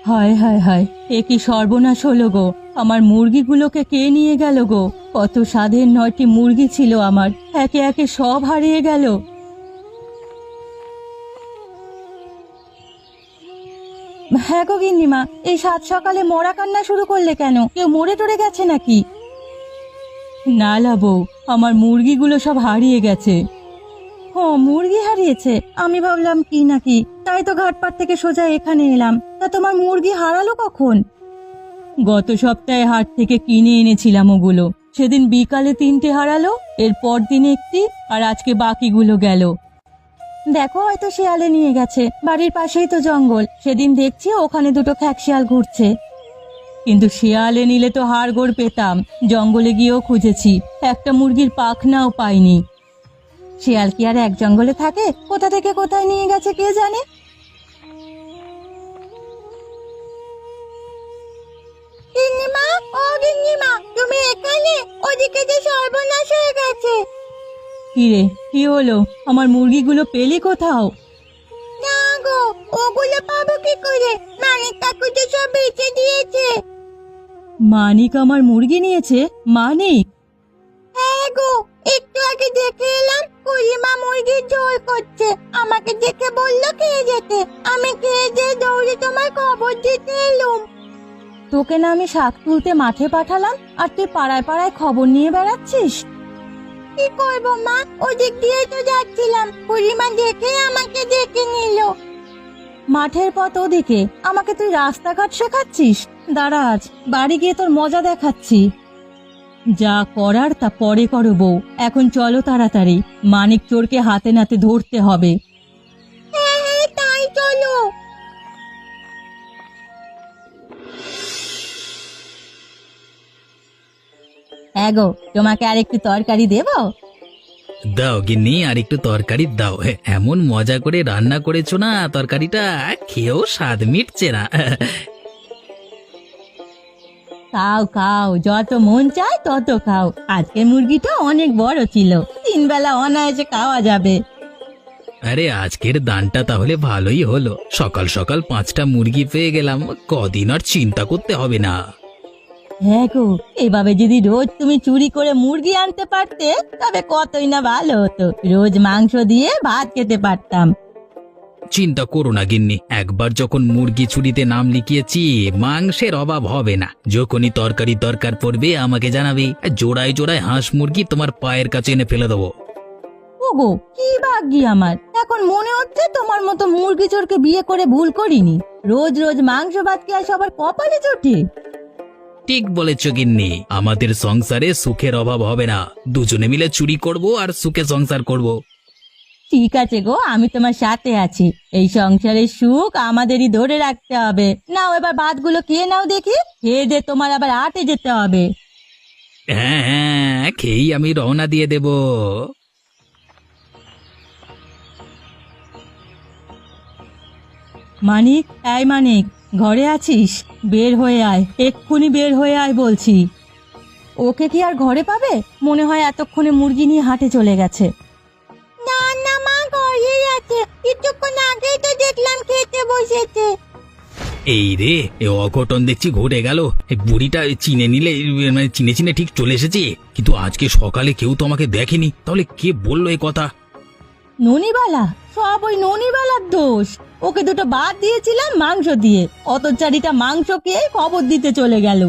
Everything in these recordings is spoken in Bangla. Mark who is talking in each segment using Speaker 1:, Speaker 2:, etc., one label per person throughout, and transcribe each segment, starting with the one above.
Speaker 1: হায় হায় হায়, এ কি সর্বনাশ হলো গো! আমার মুরগিগুলোকে কে নিয়ে গেল গো? কত স্বাদের 9টি মুরগি ছিল আমার, একে একে সব হারিয়ে গেল। হ্যাঁ গো গিন্নিমা, এই সাত সকালে মরা কান্না শুরু করলে কেন? কেউ মরে টরে গেছে নাকি? না লা বউ, আমার মুরগিগুলো সব হারিয়ে গেছে। ও, মুরগি হারিয়েছে? আমি ভাবলাম কি নাকি, তাই তো ঘাটপাড় থেকে সোজা এখানে এলাম। তা তোমার মুরগি হারালো কখন? গত সপ্তাহে হাট থেকে কিনে এনেছিলাম ওগুলো। সেদিন বিকালে 3টে হারালো, এর পর দিন একটি, আর আজকে বাকিগুলো গেল। দেখো, হয়তো শিয়ালে নিয়ে গেছে, বাড়ির পাশেই তো জঙ্গল। সেদিন দেখছি ওখানে দুটো খ্যাকশিয়াল ঘুরছে। কিন্তু শিয়ালে নিলে তো হাড়গোড় পেতাম, জঙ্গলে গিয়েও খুঁজেছি, একটা মুরগির পাখনাও পাইনি। শিয়াল কি আর এক জঙ্গলে থাকে? কোথা থেকে কোথায় নিয়ে গেছে কে জানে। গিন্নিমা, ও গিন্নিমা, তুমি এখানে? ওদিকে যে সর্বনাশ হয়ে গেছে। কি রে, কি হলো? আমার মুরগিগুলো পেলি কোথাও? না গো, ওগুলো পাবো কি করে? মানিক কাকু তো সব বেচে দিয়েছে। মানিক আমার মুরগি নিয়েছে? মানিক? হ্যাঁ গো, একটু আগে দেখে এলাম কুড়িমা মুরগির ঝোল করছে। আমাকে দেখে বললো খেয়ে যেতে। আমি খেয়ে যেয়ে দৌড়ে তোমার খবর দিতে এলুম। তোকে না আমি শাক তুলতে মাঠে পাঠালাম, আর তুই পাড়ায় পাড়ায় খবর নিয়ে বেড়াচ্ছিস? কি করবো মা, ওদিক দিয়ে তো যাচ্ছিলাম, বুড়িমা দেখে আমাকে ডেকে নিল। মাঠের পথ ওদিকে, আমাকে তুই রাস্তাঘাট শেখাচ্ছিস? দাঁড়া, আজ বাড়ি গিয়ে তোর মজা দেখাচ্ছি। যা করার তা পরে করো বউ, এখন চলো তাড়াতাড়ি, মানিক চোরকে হাতে নাতে ধরতে হবে। হ্যাঁ হ্যাঁ, তাই চলো। হ্যাঁ গো, তোমাকে আর একটু তরকারি দেবো?
Speaker 2: দাও গিন্নি, আর একটু তরকারি দাও। এমন মজা করে রান্না করেছো না, তরকারিটা খেয়েও স্বাদ মিটছে না।
Speaker 1: খাও খাও, যত মন চায় তত খাও। আজকের মুরগিটা অনেক বড় ছিল, 3 বেলা অনায়াসে খাওয়া যাবে।
Speaker 2: আরে আজকের দানটা তাহলে ভালোই হলো, সকাল সকাল 5টা মুরগি পেয়ে গেলাম, কদিন আর চিন্তা করতে হবে না।
Speaker 1: হ্যাঁ গো, এভাবে যদি রোজ তুমি চুরি করে মুরগি আনতে পারতে, তবে কতই না ভালো হতো। রোজ মাংস দিয়ে ভাত খেতে পারতাম।
Speaker 2: চিন্তা করো না গিন্নি, একবার যখন মুরগি চুরিতে নাম লিখিয়েছি, মাংসের অভাব হবে না। যখনই তরকারি দরকার পড়বে আমাকে জানাবি, জোড়ায় জোড়ায় হাঁস মুরগি তোমার পায়ের কাছে এনে ফেলে দেবো।
Speaker 1: ওগো, কি ভাগ্যি আমার! এখন মনে হচ্ছে তোমার মতো মুরগি চোরকে বিয়ে করে ভুল করিনি। রোজ রোজ মাংস ভাত কি আর সবার কপালে জোটে?
Speaker 2: ঠিক বলেছ গিন্নি, আমাদের সংসারে সুখের অভাব হবে না। দুজনে মিলে চুরি করব আর সুখে সংসার করব।
Speaker 1: ঠিক আছে গো, আমি তোমার সাথে আছি। এই সংসারের সুখ আমাদেরই ধরে রাখতে হবে। নাও এবার ভাতগুলো খেয়ে নাও দেখি, খেয়ে দে তোমার আবার হাটে যেতে হবে।
Speaker 2: হ্যাঁ হ্যাঁ, খেয়েই আমি রওনা দিয়ে দেব।
Speaker 1: মানিক, এই মানিক, ঘরে আছিস? বের হয়ে আয়, এক্ষুনি বের হয়ে আয় বলছি। ওকে কি আর ঘরে পাবে? মনে হয় এতক্ষণে মুরগি নিয়ে হাটে চলে গেছে। না না মা, ঘরেই আছে, কিছুক্ষণ আগেই তো দেখলাম খেতে বসেছে।
Speaker 2: এই রে, এ অঘটন দেখছি ঘটে গেল। এই বুড়িটা চিনে নিলে, মানে চিনে চিনে ঠিক চলে এসেছে, কিন্তু আজকে সকালে কেউ তো আমাকে দেখেনি, তাহলে কে বললো এই কথা?
Speaker 1: ননিবালা, সব ওই ননিবালার দোষ। ওকে দুটো ভাত দিয়েছিলাম মাংস দিয়ে, অত চারিটা মাংস খেয়ে খবর দিতে চলে গেল।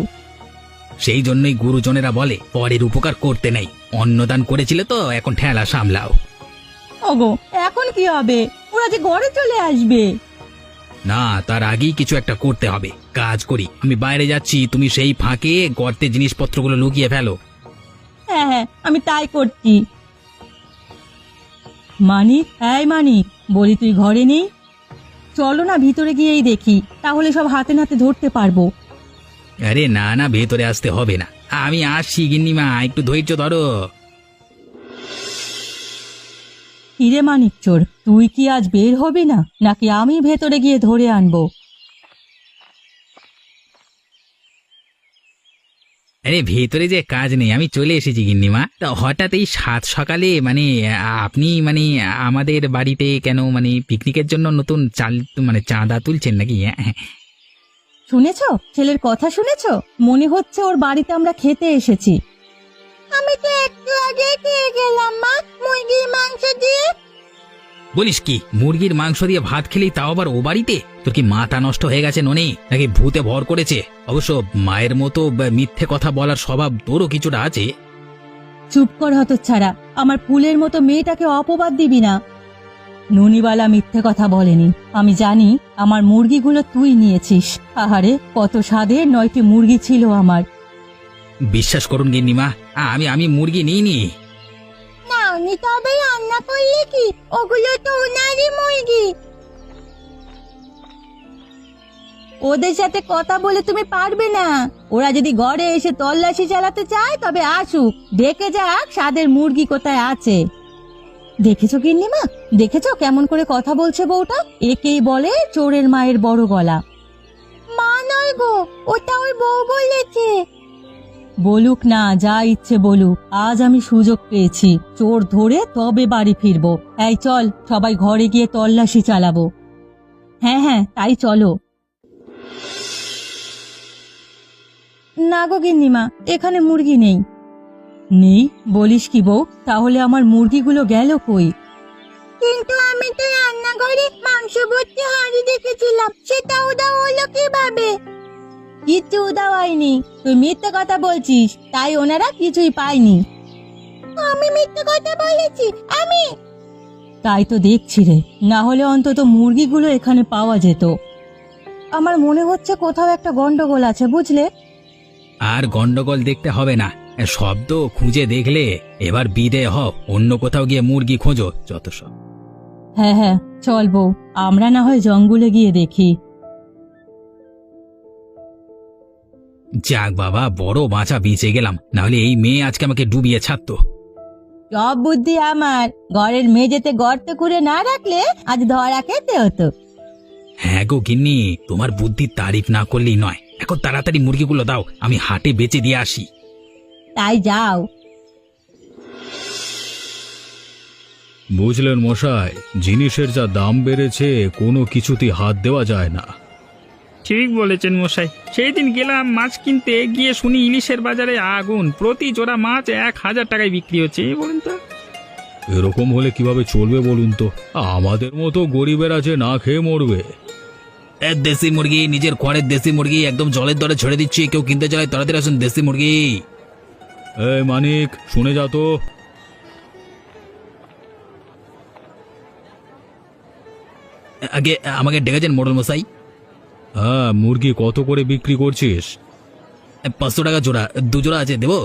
Speaker 2: সেই জন্যই গুরুজনেরা বলে পরের উপকার করতে নেই। অন্নদান করেছিলে তো, এখন ঠেলা সামলাও।
Speaker 1: ওগো, এখন কি হবে? ওরা যে ঘরে চলে আসবে।
Speaker 2: না, তার আগেই কিছু একটা করতে হবে। কাজ করি, আমি বাইরে যাচ্ছি, তুমি সেই ফাঁকে গর্তে জিনিসপত্রগুলো লুকিয়ে ফেলো।
Speaker 1: হ্যাঁ হ্যাঁ, আমি তাই করছি। মানিক, এই মানিক, বলি তুই ঘরে নেই? চলো না ভিতরে গিয়েই দেখি, তাহলে সব হাতে নাতে ধরতে পারবো।
Speaker 2: আরে না না, ভেতরে আসতে হবে না, আমি আসছি গিন্নিমা, একটু ধৈর্য ধরো।
Speaker 1: হিরে মানিক চোর, তুই কি আজ বের হবি না, নাকি আমি ভেতরে গিয়ে ধরে আনবো?
Speaker 2: আরে ভেতরে যে কাজ নেই, আমি চলে এসেছি গিন্নিমা। তা হঠাৎ এই সাত সকালে মানে আপনি মানে আমাদের বাড়িতে কেন, মানে পিকনিকের জন্য নতুন চাল মানে চাঁদা তুলছেন নাকি?
Speaker 1: শুনেছো? ছেলের কথা শুনেছো? মনে হচ্ছে ওর বাড়িতে আমরা খেতে এসেছি। আমি তো একটু আগে খেয়ে গেলাম মা, মুরগির মাংস দিয়ে।
Speaker 2: বলিস কি, মুরগির মাংস দিয়ে ভাত খেলি, তাও আবার ও বাড়িতে? তোর কি মাথা নষ্ট হয়ে গেছে ননি, নাকি ভূতে ভর করেছে? অবশ্য মায়ের মতো মিথ্যে কথা বলার স্বভাব তোরও কিছুটা আছে।
Speaker 1: চুপ কর হতচ্ছাড়া, আমার ফুলের মতো মেয়েটাকে অপবাদ দিবি না। ননিবালা মিথ্যে কথা বলেনি। আমি জানি আমার মুরগিগুলো তুই নিয়েছিস। আহারে, কত স্বাদের 9টি মুরগি ছিল আমার।
Speaker 2: বিশ্বাস করুন গিন্নিমা, আমি আমি মুরগি নিইনি।
Speaker 1: না, উনি তবে রান্না করলে কি? ওগুলো তো ওনারই মুরগি। ওদের সাথে কথা বলে তুমি পারবে না। ওরা যদি ঘরে এসে তল্লাশি চালাতে চায় তবে আসুক, দেখে যাক স্বাদের মুরগি কোথায় আছে। দেখেছো গিন্নিমা, দেখেছো কেমন করে কথা বলছে বউটা? একেই বলে চোরের মায়ের বড় গলা। মা নয় গো, ওটা ওর বউ বলেছে। বলুক না, যা ইচ্ছে বলুক, আজ আমি সুযোগ পেয়েছি। চোর ধরে তবে বাড়ি ফিরবো। এই চল, সবাই ঘরে গিয়ে তল্লাশি চালাবো। হ্যাঁ হ্যাঁ, তাই চলো। না গো গিন্নিমা, এখানে মুরগি নেই। নেই বলিস কি বউ? তাহলে আমার মুরগিগুলো গেল কই? কিন্তু আমি তো রান্নাঘরে মাংস ভর্তি হাঁড়ি দেখেছিলাম, সেটা উধাও হলো কিভাবে? কিচ্ছু উধাও হয়নি, তুই মিথ্যে কথা বলছিস, তাই ওনারা কিছুই পায়নি। আমি মিথ্যে কথা বলেছি? আমি? তাই তো দেখছি রে, না হলে অন্তত মুরগিগুলো এখানে পাওয়া যেত। আমার মনে হচ্ছে কোথাও একটা গন্ডগোল আছে, বুঝলে?
Speaker 2: আর গন্ডগোল দেখতে হবে না, শব্দ খুঁজে দেখলে এবার বিদে হও, অন্য কোথাও গিয়ে মুরগি খোঁজো, যত সব।
Speaker 1: হ্যাঁ হ্যাঁ, চল বউ, আমরা না হয় জঙ্গলে গিয়ে দেখি।
Speaker 2: যাক বাবা, বড় বাঁচা বেঁচে গেলাম, নাহলে এই মেয়ে আজকে আমাকে ডুবিয়ে ছাড়তো।
Speaker 1: সব বুদ্ধি আমার। ঘরের মেঝেতে গর্ত করে না রাখলে আজ ধরা খেতে হতো।
Speaker 2: হ্যাঁ গো গিন্নি, তোমার বুদ্ধির তারিফ না করলেই নয়। এখন তাড়াতাড়ি মুরগিগুলো দাও, আমি হাটে বেচে দিয়ে আসি।
Speaker 1: তাই যাও।
Speaker 3: বুঝলেন মশাই, জিনিসের যা দাম বেড়েছে, কোনো কিছুতেই হাত দেওয়া যায় না।
Speaker 4: ঠিক বলেছেন মশাই, সেই দিন গেলাম মাছ কিনতে, গিয়ে শুনি ইলিশের বাজারে আগুন, প্রতি জোড়া মাছ 1000 টাকায় বিক্রি হচ্ছে। বলুন তো।
Speaker 3: এরকম হলে কিভাবে চলবে বলুন তো? আমাদের মতো গরিবেরা যে না খেয়ে মরবে।
Speaker 2: দেশি মুরগি, নিজের ঘরের দেশি মুরগি, একদম জলের দরে ছেড়ে দিচ্ছি। কেউ কিনতে চায় তাড়াতাড়ি আসুন, দেশি মুরগি।
Speaker 3: এই মানিক, শুনে যা তো।
Speaker 2: আগে আমাকে ডেকেছেন মোড়ল মশাই?
Speaker 3: হ্যাঁ, মুরগি কত করে বিক্রি করছিস?
Speaker 2: 500 টাকা জোড়া, 2 জোড়া আছে, দেবো?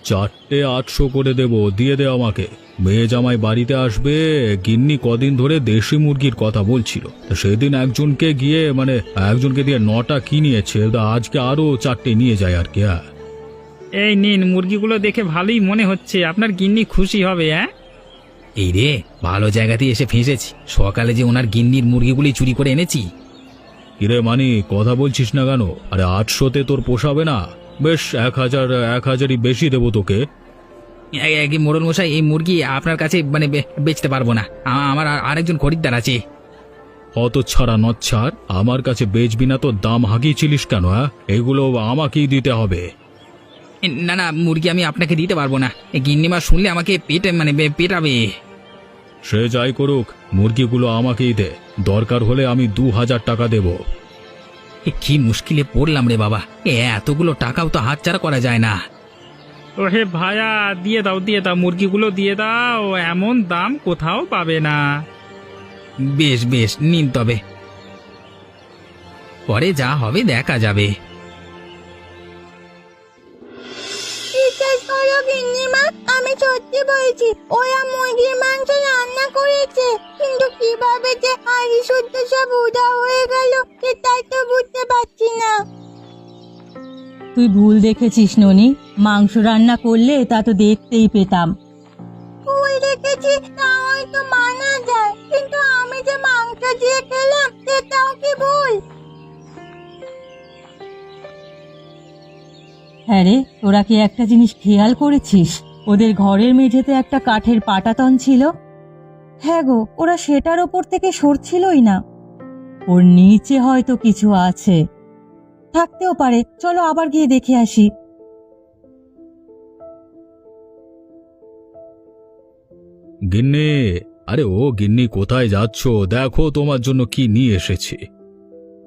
Speaker 3: 4টে 800 করে দেব, দিয়ে দে আমাকে। মেয়ে জামাই বাড়িতে আসবে, গিন্নি কদিন ধরে দেশি মুরগির কথা বলছিল। তো সেদিন একজনকে দিয়ে 9টা কিনিয়েছে, তা আজকে আরো 4টে নিয়ে যায় আর কি। হ্যাঁ,
Speaker 4: এই নিন, মুরগিগুলো দেখে ভালোই মনে হচ্ছে, আপনার গিন্নি খুশি হবে। হ্যাঁ,
Speaker 2: এই রে, ভালো জায়গাতেই এসে ফেঁসেছি। সকালে যে ওনার গিন্নির মুরগিগুলি চুরি করে এনেছি।
Speaker 3: কিরে মানিক, কথা বলছিস না কেন? আরে 800তে তোর পোষাবে না? বেশ 1000ই বেশি দেবো তোকে।
Speaker 2: একই মোড়ল মশাই, এই মুরগি আপনার কাছে বেচতে পারবো না। আমার আরেকজন খরিদ্দার আছে।
Speaker 3: অত ছাড়া নচ্ছাড়, আমার কাছে বেচবি না তো দাম হাঁকিয়েছিলিস কেন? হ্যাঁ, এগুলো আমাকেই দিতে হবে।
Speaker 2: না না, মুরগি আমি আপনাকে দিতে পারবো না। গিন্নিমা শুনলে আমাকে পেটাবে।
Speaker 3: সে যাই করুক, মুরগিগুলো আমাকেই দে। দরকার হলে আমি 2000 টাকা দেব।
Speaker 2: কি মুশকিলে পড়লাম রে বাবা, এতগুলো টাকাও তো হাতছাড়া করা যায় না।
Speaker 4: ও হে ভাইয়া, দিয়ে দাও দিয়ে দাও, মুরগিগুলো দিয়ে দাও, এমন দাম কোথাও পাবে না।
Speaker 2: বেশ বেশ, নিন তবে, পরে যা হবে দেখা যাবে।
Speaker 1: বিশ্বাস করো গিন্নিমা, আমি সত্যি বলছি, ওরা মুরগির মাংস রান্না করেছে, কিন্তু কিভাবে যে হাঁড়ি শুদ্ধ সব উধাও হয়ে গেল সেটাই তো বুঝতে পারছি না। তুই ভুল দেখেছিস ননি, মাংস রান্না করলে তা তো দেখতেই পেতাম। ভুল দেখেছি তা হয়তো মানা যায়, কিন্তু আমি যে মাংস দিয়ে খেলাম সেটাও কি ভুল? হ্যাঁ রে, তোরা কি একটা জিনিস খেয়াল করেছিস? ওদের ঘরের মেঝেতে একটা কাঠের পাটাতন ছিল। হ্যাঁ গো, ওরা সেটার ওপর থেকে সরছিলই না। ওর নিচে হয়তো কিছু আছে। থাকতেও পারে, চলো আবার গিয়ে দেখে আসি।
Speaker 3: গিন্নি, আরে ও গিন্নি, কোথায় যাচ্ছ? দেখো তোমার জন্য কি নিয়ে এসেছি।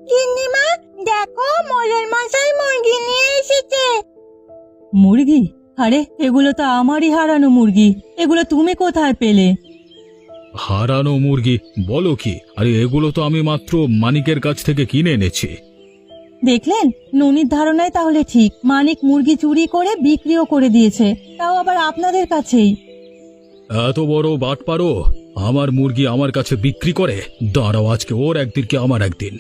Speaker 1: গিন্নিমা, দেখো মোড়ল মশাই মুরগি নিয়ে এসেছে। মুরগি? আরে এগুলো তো আমারই হারানো মুরগি, এগুলো তুমি কোথায় পেলে?
Speaker 3: হারানো মুরগি বলো কি? আরে এগুলো তো আমি মাত্র মানিকের কাছ থেকে কিনে এনেছি।
Speaker 1: দেখলেন, ননির ধারণায় তাহলে ঠিক, মানিক মুরগি চুরি করে বিক্রিও করে দিয়েছে, তাও আবার আপনাদের কাছেই।
Speaker 3: এত বড় বাটপারো, আমার মুরগি আমার কাছে বিক্রি করে? দাঁড়াও, আজকে ওর একদিন কি আমার একদিন।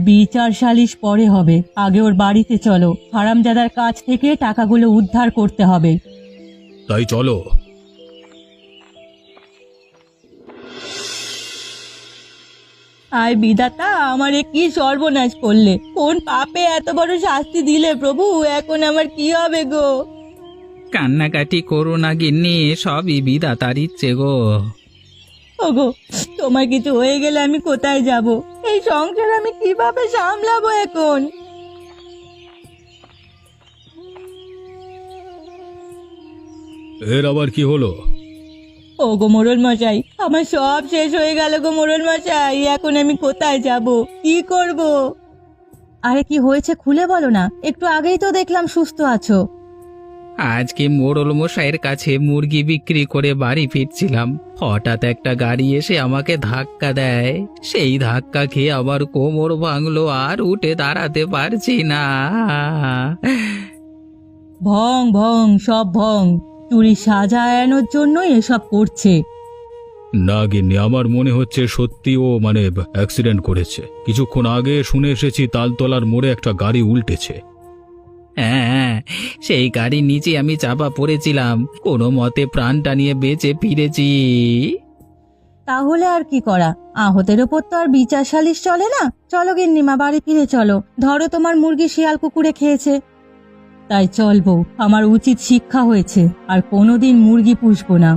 Speaker 1: বিচার সালিশ পরে হবে, আগে ওর বাড়িতে চলো, হারামজাদার কাছ থেকে টাকাগুলো উদ্ধার করতে হবে।
Speaker 3: তাই চলো।
Speaker 1: আয় বিধাতা, আমারে কি সর্বনাশ করলে, কোন পাপে এত বড় শাস্তি দিলে প্রভু, এখন আমার কি হবে গো?
Speaker 2: কান্নাকাটি করো না গিন্নি, সবই বিধাতার ইচ্ছে গো।
Speaker 1: ওগো, তোমার কিছু হয়ে গেলে আমি কোথায় যাব? এই সংসার আমি কিভাবে সামলাবো এখন?
Speaker 3: এর আবার কি হলো?
Speaker 1: ওগো মোড়ল মশাই, আমার সব শেষ হয়ে গেল গো মোড়ল মশাই, এখন আমি কোথায় যাব, কি করব? আরে কি হয়েছে খুলে বলো না, একটু আগেই তো দেখলাম সুস্থ আছো।
Speaker 2: আজকে মোড়ল মশাইয়ের কাছে মুরগি বিক্রি করে বাড়ি ফিরছিলাম, হঠাৎ একটা গাড়ি এসে আমাকে ধাক্কা দেয়। সেই ধাক্কা খেয়ে আবার কোমর ভাঙলো, আর উঠে দাঁড়াতে পারছি না।
Speaker 1: ভং ভং, সব ভং, চুরি সাজা এড়ানোর জন্য এসব করছে।
Speaker 3: না গিন্নি, আমার মনে হচ্ছে সত্যি ও অ্যাক্সিডেন্ট করেছে। কিছুক্ষণ আগে শুনে এসেছি তালতলার মোড়ে একটা গাড়ি উল্টেছে।
Speaker 2: হ্যাঁ, সেই গাড়ির নিচে আমি চাপা পড়েছিলাম, কোনো মতে প্রাণটা নিয়ে বেঁচে ফিরেছি।
Speaker 1: তাহলে আর কি করা, আহতের ওপর তো আর বিচার সালিশ চলে না। চলো গিন্নিমা, বাড়ি ফিরে চলো, ধরো তোমার মুরগি শিয়াল কুকুরে খেয়েছে। তাই চলবো, আমার উচিত শিক্ষা হয়েছে, আর কোনোদিন মুরগি পুষবো না।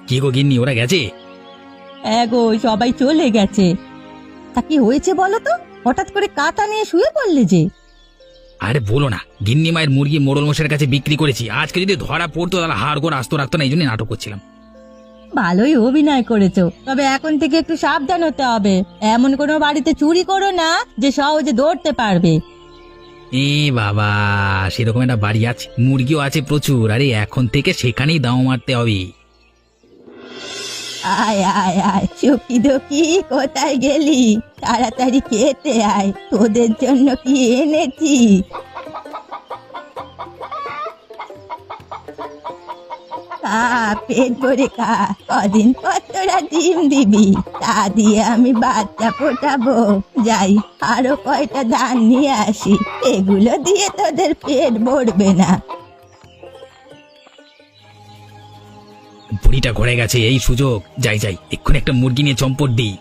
Speaker 2: কি গো গিন্নি, ওরা গেছে?
Speaker 1: গো, সবাই চলে গেছে। তা কি হয়েছে বলো তো, হঠাৎ করে কাঁটা নিয়ে শুয়ে পড়লে যে?
Speaker 2: আরে বলো না, গিন্নি মায়ের মুরগি মোড়ল মশাইয়ের কাছে বিক্রি করেছি। আজকে যদি ধরা পড়তো তাহলে হাড় করে আসতো রাখতো না, এই জন্য নাটক করছিলাম।
Speaker 1: ভালোই অভিনয় করেছো, তবে এখন থেকে একটু সাবধান হতে হবে। এমন কোনো বাড়িতে চুরি করো না যে সহজে ধরতে পারবে।
Speaker 2: এ বাবা, সেরকম একটা বাড়ি আছে, মুরগিও আছে প্রচুর। আরে এখন থেকে সেখানেই দাও মারতে হবে।
Speaker 1: আয় আয় আয়, চুকি দুকি, কোথায় গেলি? তাড়াতাড়ি খেতে আয়, তোদের জন্য কি এনেছি। খা, পেট ভরে খা, কদিন পর তোরা ডিম দিবি, তা দিয়ে আমি বাচ্চা ফোটাবো। যাই, আরো কয়টা ধান নিয়ে আসি, এগুলো দিয়ে তোদের পেট ভরবে না।
Speaker 2: বুড়িটা ঘুরে গেছে, এই সুযোগ। যাই যাই, এক্ষুনি একটা মুরগি নিয়ে চম্পট দিই।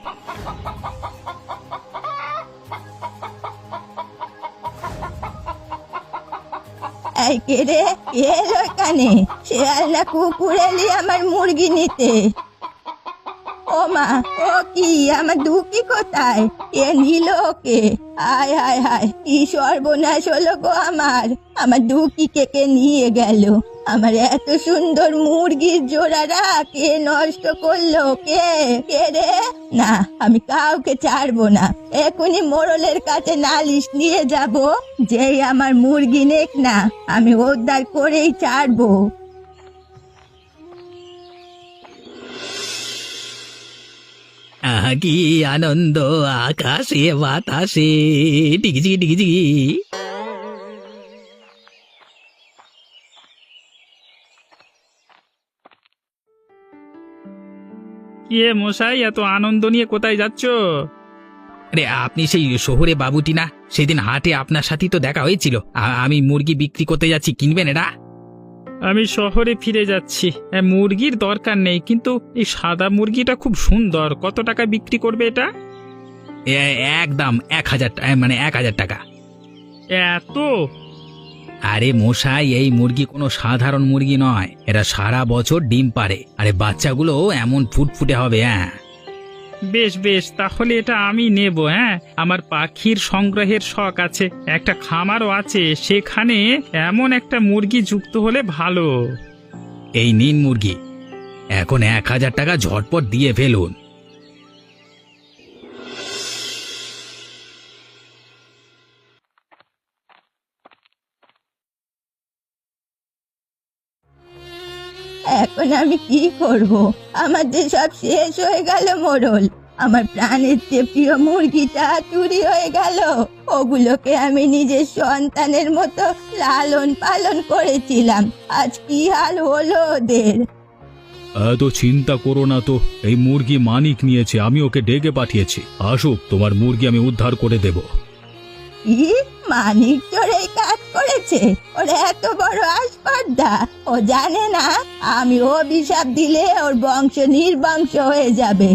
Speaker 1: এই কে রে, কে এলো এখানে? শেয়াল না কুকুর এলি আমার মুরগি নিতে? ও মা, ও কি, আমার দুঃখী কোথায়? কে নিল ওকে? আয় হায় হায়, কি সর্বনাশ হলো গো আমার দুঃখীকে কে নিয়ে গেল? আমার এত সুন্দর মুরগির জোড়ারা কে নষ্ট করলো? কে কে রে? না, আমি কাউকে ছাড়বো না, এখনই মোড়লের কাছে নালিশ নিয়ে যাব। যেই আমার মুরগি নেক না, আমি উদ্ধার করেই ছাড়বো।
Speaker 2: আহা কি আনন্দ, আকাশে বাতাসে ডিগিজি ডিগিজি।
Speaker 4: কি এ মশাই, এত আনন্দ নিয়ে কোথায় যাচ্ছ?
Speaker 2: আরে আপনি সেই শহরে বাবুটি না, সেদিন হাটে আপনার সাথেই তো দেখা হয়েছিল। আমি মুরগি বিক্রি করতে যাচ্ছি, কিনবেন এটা?
Speaker 4: আমি শহরে ফিরে যাচ্ছি। মুরগির দরকার নেই, কিন্তু এই সাদা মুরগিটা খুব সুন্দর। কত টাকা বিক্রি করবে এটা?
Speaker 2: একদম 1000 1000 টাকা।
Speaker 4: এত?
Speaker 2: আরে মশাই, এই মুরগি কোনো সাধারণ মুরগি নয়, এরা সারা বছর ডিম পারে। আরে বাচ্চাগুলো এমন ফুটফুটে হবে। হ্যাঁ,
Speaker 4: বেশ বেশ, তাহলে এটা আমি নেব। হ্যাঁ, আমার পাখির সংগ্রহের শখ আছে, একটা খামারও আছে, সেখানে এমন একটা মুরগি যুক্ত হলে ভালো।
Speaker 2: এই নিন মুরগি, এখন 1,000 টাকা ঝটপট দিয়ে ফেলুন।
Speaker 1: এখন আমি কি করব? আমার যে সব শেষ হয়ে গেল মোড়ল। আমার প্রাণের চেয়ে প্রিয় মুরগিটা চুরি হয়ে গেল। ওগুলোকে আমি নিজের সন্তানের মতো লালন পালন করেছিলাম, আজ কি হাল হলো ওদের।
Speaker 3: এত চিন্তা করো না তো, এই মুরগি মানিক নিয়েছে, আমি ওকে ডেকে পাঠিয়েছি। আসুক, তোমার মুরগি আমি উদ্ধার করে দেব।
Speaker 1: কি মানিক চোর এই কাজ করেছে? ওর এত বড় আসপর্দা! ও জানে না আমি অভিশাপ দিলে ওর বংশ নির্বংশ হয়ে যাবে।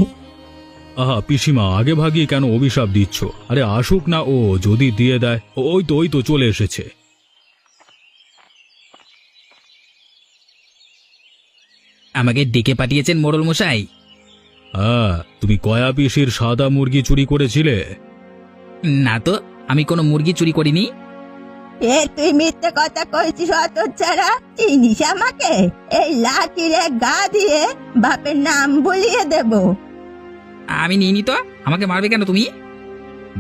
Speaker 3: আহা পিসিমা, আগে ভাগিয়ে কেন অভিশাপ দিচ্ছ? আরে আসুক না, ও যদি দিয়ে দেয়। ওই তো চলে এসেছে।
Speaker 2: আমাকে ডেকে পাঠিয়েছেন মোড়ল মশাই?
Speaker 3: হ্যাঁ, তুমি কয়া পিসির সাদা মুরগি চুরি করেছিলে?
Speaker 2: না তো, আমি কোনো মুরগি চুরি করিনি।
Speaker 1: তুই মিথ্যে কথা কইছিস হতচ্ছাড়া! চিনিস আমাকে? এই লাঠির এক গা দিয়ে বাপের নাম ভুলিয়ে দেব।
Speaker 2: আমি নিইনি তো, আমাকে মারবে কেন তুমি?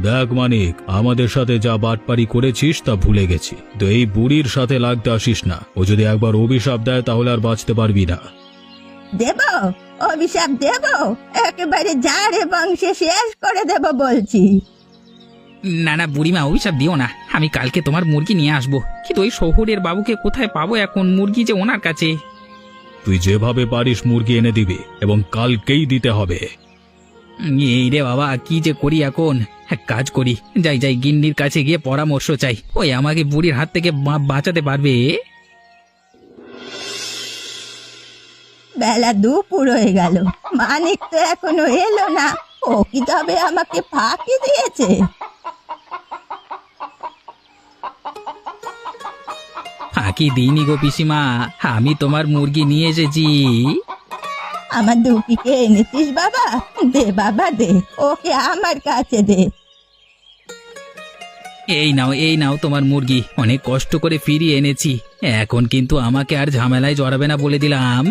Speaker 3: দেখ মানিক, আমাদের সাথে যা বাটপারি করেছিস তা ভুলে গেছি, তো এই বুড়ির সাথে লাগতে আসিস না। ও যদি একবার অভিশাপ দেয় তাহলে আর বাঁচতে পারবি না।
Speaker 1: দেব? অভিশাপ দেব? একেবারে জারে বংশে শেষ করে দেব বলছি।
Speaker 2: না না বুড়িমা, অভিশাপ দিও না। আমি কালকে তোমার মুরগি নিয়ে আসবো, কিন্তু ওই শহুরের বাবুকে কোথায় পাবো এখন? মুরগি যে ওনার কাছে।
Speaker 3: তুই যেভাবে পারিস মুরগি এনে দিবি, এবং কালকেই দিতে হবে।
Speaker 2: এই রে বাবা, কি যে করি এখন! এক কাজ করি, যাই যাই গিন্নির কাছে গিয়ে পরামর্শ চাই, ওই আমাকে বুড়ির হাত থেকে বাঁচাতে পারবে।
Speaker 1: বেলা দুপুর হয়ে গেল, মানিক তো এখনো এলো না। ও কি তবে আমাকে ফাঁকি দিয়েছে?
Speaker 2: ফাঁকি দিইনি গো পিসিমা, আমি তোমার মুরগি নিয়ে এসেছি।
Speaker 1: আমার দুপিকে এনেছিস বাবা? দে বাবা দে, ওকে আমার কাছে দে।
Speaker 2: এই নাও তোমার মুরগি, অনেক কষ্ট করে ফিরিয়ে এনেছি। এখন কিন্তু আমাকে আর ঝামেলায় জড়াবে না বলে দিলাম।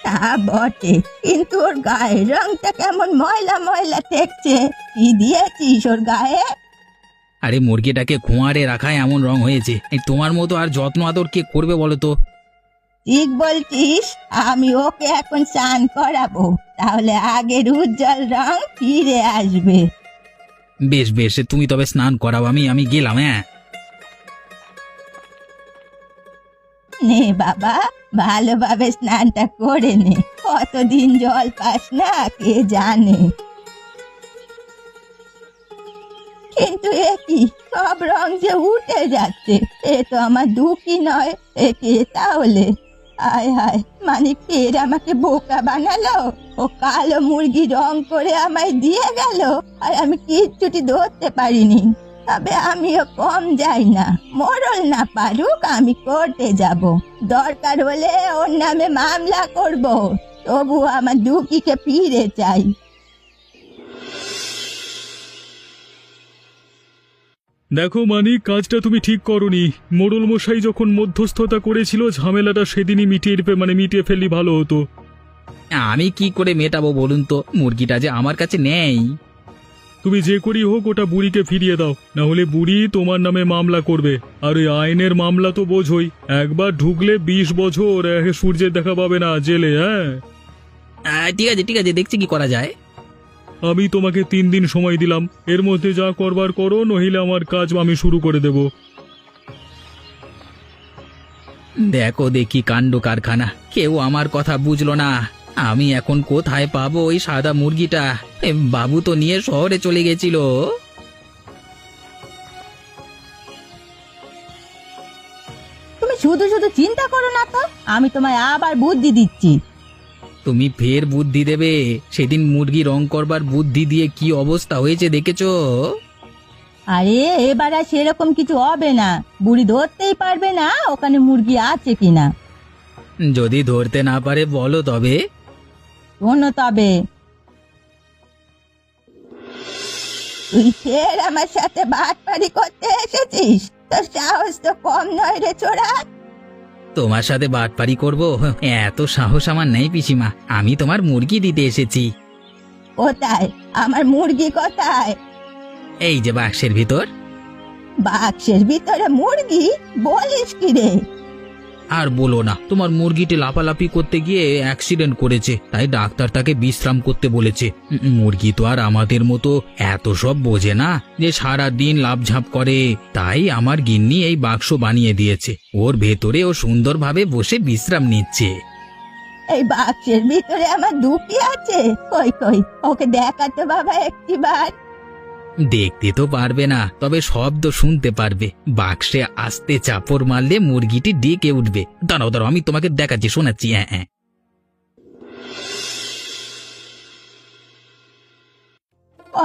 Speaker 1: তা বটে, কিন্তু ওর গায়ের রংটা কেমন ময়লা ময়লা ঠেকছে। কি দিয়েছিস ওর গায়ে?
Speaker 2: আরে মুরগিটাকে খোঁয়ারে রাখায় এমন রং হয়েছে। এই তোমার মতো আর যত্ন আদর কে করবে বলো তো?
Speaker 1: ঠিক বলছিস, আমি ওকে এখন স্নান করাবো, তাহলে আগের উজ্জ্বল রং ফিরে আসবে।
Speaker 2: বেশ বেশ, তুমি তবে স্নান করাও, আমি গেলাম। হ্যাঁ,
Speaker 1: নে বাবা, ভালোভাবে স্নানটা করে নে। কতদিন জল পাস না কে জানে। কিন্তু এ কি, সব রং যে উঠে যাচ্ছে! এ তো আমার দুঃখী নয়, এ কে তাহলে? হায় হায়, মানে ফের আমাকে বোকা বানালো। ও কালো মুরগি রং করে আমায় দিয়ে গেল, আর আমি কিচ্ছুটি ধরতে পারিনি। তবে আমিও কম যাই না, মরল না পারুক, আমি কোর্টে যাব। দরকার হলে ওর নামে মামলা করব, তবু আমার দুঃখীকে ফিরে চাই।
Speaker 3: দেখো মানিক, কাজটা তুমি ঠিক করনি। মোড়ল মশাই যখন মধ্যস্থতা করেছিল, ঝামেলাটা সেদিনই মিটিয়ে ফেললি ভালো হতো।
Speaker 2: আমি কি করে মেটাবো বলুন তো? মুরগিটা যে আমার কাছে নেই।
Speaker 3: তুমি যে করি হোক ওটা বুড়িকে ফিরিয়ে দাও, না হলে বুড়ি তোমার নামে মামলা করবে। আর ওই আইনের মামলা তো বোঝোই, একবার ঢুকলে 20 বছর সূর্যের দেখা পাবে না জেলে। হ্যাঁ
Speaker 2: ঠিক আছে, দেখছি কি করা যায়।
Speaker 3: আমি তোমাকে 3 দিন সময় দিলাম, এর মধ্যে যা করবার করো, নহিলে আমার কাজ আমি শুরু করে দেব।
Speaker 2: দেখো দেখি কাণ্ড কারখানা, কেউ আমার কথা বুঝলো না। আমি এখন কোথায় পাবো ওই সাদা মুরগিটা? বাবু তো নিয়ে শহরে চলে গেছিল।
Speaker 1: তুমি শুধু শুধু চিন্তা করো না তো, আমি তোমায় আবার বুদ্ধি দিচ্ছি।
Speaker 2: তুমি ফের বুদ্ধি দেবে? সেদিন মুরগি রং করবার বুদ্ধি দিয়ে কি অবস্থা হয়েছে দেখেছো?
Speaker 1: আরে এবার আর সেরকম কিছু হবে না, বুড়ি ধরতেই পারবে না ওখানে মুরগি আছে কিনা।
Speaker 2: যদি ধরতে না পারে বলো তবে।
Speaker 1: শোনো তবে, তুই ফের আমার সাথে বাটপারি করতে এসেছিস? তোর সাহস তো কম নয় রে ছোড়া।
Speaker 2: তোমার সাথে বাটপারি করব এত সাহস আমার নেই পিসিমা। আমি তোমার মুরগি দিতে এসেছি।
Speaker 1: কোথায় আমার মুরগি, কোথায়?
Speaker 2: এই যে বাক্সের ভিতর।
Speaker 1: বাক্সের ভিতরে মুরগি? বলিস কি রে?
Speaker 2: আর বলো না, তোমার মুরগিটি লাফালাফি করতে গিয়ে অ্যাক্সিডেন্ট করেছে, তাই ডাক্তার তাকে বিশ্রাম করতে বলেছে। মুরগি তো আর আমাদের মতো এত সব বোঝে না যে সারা দিন লাফঝাপ করে। তাই আমার গিন্নি এই বাক্স বানিয়ে দিয়েছে, ওর ভেতরে ও সুন্দরভাবে বসে বিশ্রাম নিচ্ছে।
Speaker 1: এই বাক্সের ভিতরে আমার দুঃখী আছে? কই কই, ওকে দেখাতে বাবা একটিবার।
Speaker 2: দেখতে তো পারবে না, তবে শব্দ শুনতে পারবে। বাক্সে আস্তে চাপড় মারলে মুরগিটি ডেকে উঠবে। দাঁড়াও দাঁড়াও, আমি তোমাকে দেখাচ্ছি, শোনাচ্ছি। হ্যাঁ হ্যাঁ।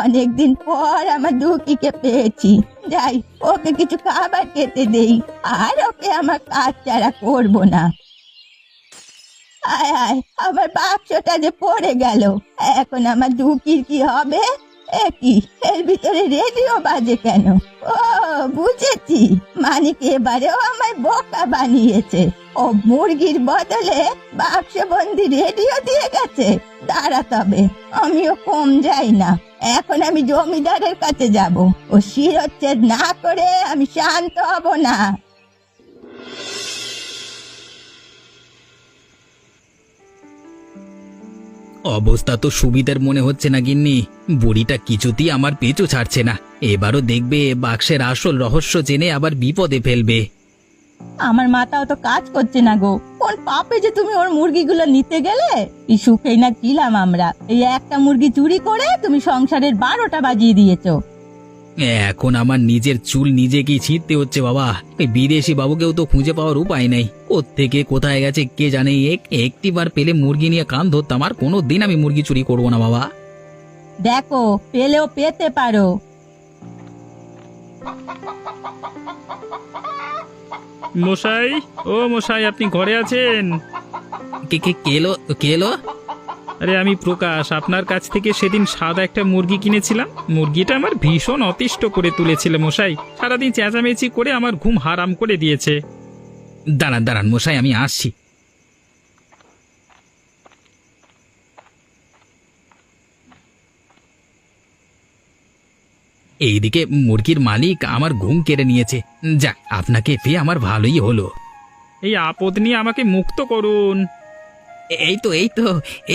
Speaker 1: অনেকদিন পর আমার দুঃখীকে পেয়েছি। যাই, ওকে কিছু খাবার খেতে দেই, আর ওকে আমার কাজ ছাড়া করবো না। আয় আয়, আমার বাক্সটা যে পড়ে গেল, এখন আমার দুঃখীর কি হবে? কি এর ভিতরে রেডিও বাজে কেন? ও বুঝেছি, মানিক এবারেও আমায় বোকা বানিয়েছে। ও মুরগির বদলে বাক্সবন্দি রেডিও দিয়ে গেছে। দাঁড়া, তবে আমিও কম যাই না। এখন আমি জমিদারের কাছে যাব। ও শিরচ্ছেদ না করে আমি শান্ত হব না।
Speaker 2: অবস্থা তো সুবিধার মনে হচ্ছে না গিন্নি। বুড়িটা কিছুতেই আমার পিছু ছাড়ছে না। এবারও দেখবে বাক্সের আসল রহস্য জেনে আবার বিপদে ফেলবে।
Speaker 1: আমার মাথাও তো কাজ করছে না গো। কোন পাপে যে তুমি ওর মুরগিগুলো নিতে গেলে? কি সুখেই না ছিলাম আমরা। এই একটা মুরগি চুরি করে তুমি সংসারের 12টা বাজিয়ে দিয়েছো।
Speaker 2: এখন আমার নিজের চুল নিজেকেই ছিঁড়তে হচ্ছে বাবা। এই বিদেশি বাবুকেও তো খুঁজে পাওয়ার উপায় নেই। কোত্থেকে কোথায় গেছে কে জানে। একটিবার পেলে মুরগি নিয়ে কান ধরতাম, আর কোনো দিন আমি মুরগি চুরি করবো না বাবা।
Speaker 1: দেখো, পেলেও পেতে পারো।
Speaker 4: মশাই, ও মশাই, আপনি ঘরে আছেন?
Speaker 2: কে কে কেলো কেলো?
Speaker 4: আরে আমি প্রকাশ, আপনার কাছ থেকে সেদিন সাদা একটা মুরগি কিনেছিলাম। মুরগিটা আমার ভীষণ অতিষ্ঠ করে তুলেছিল মশাই। সারাদিন চেঁচামেচি করে আমার ঘুম হারাম করে দিয়েছে।
Speaker 2: দাঁড়ান দাঁড়ান মশাই, আমি আসছি। এইদিকে মুরগির মালিক আমার ঘুম কেড়ে নিয়েছে। যাক, আপনাকে পেয়ে আমার ভালোই হলো।
Speaker 4: এই আপদ নিয়ে আমাকে মুক্ত করুন।
Speaker 2: এই তো এই তো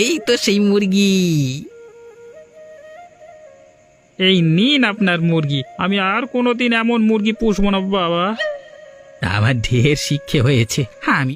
Speaker 2: এই তো সেই মুরগি।
Speaker 4: এই নিন আপনার মুরগি। আমি আর কোনোদিন এমন মুরগি পুষবো না বাবা।
Speaker 2: আমার ঢের শিক্ষে হয়েছে। আমি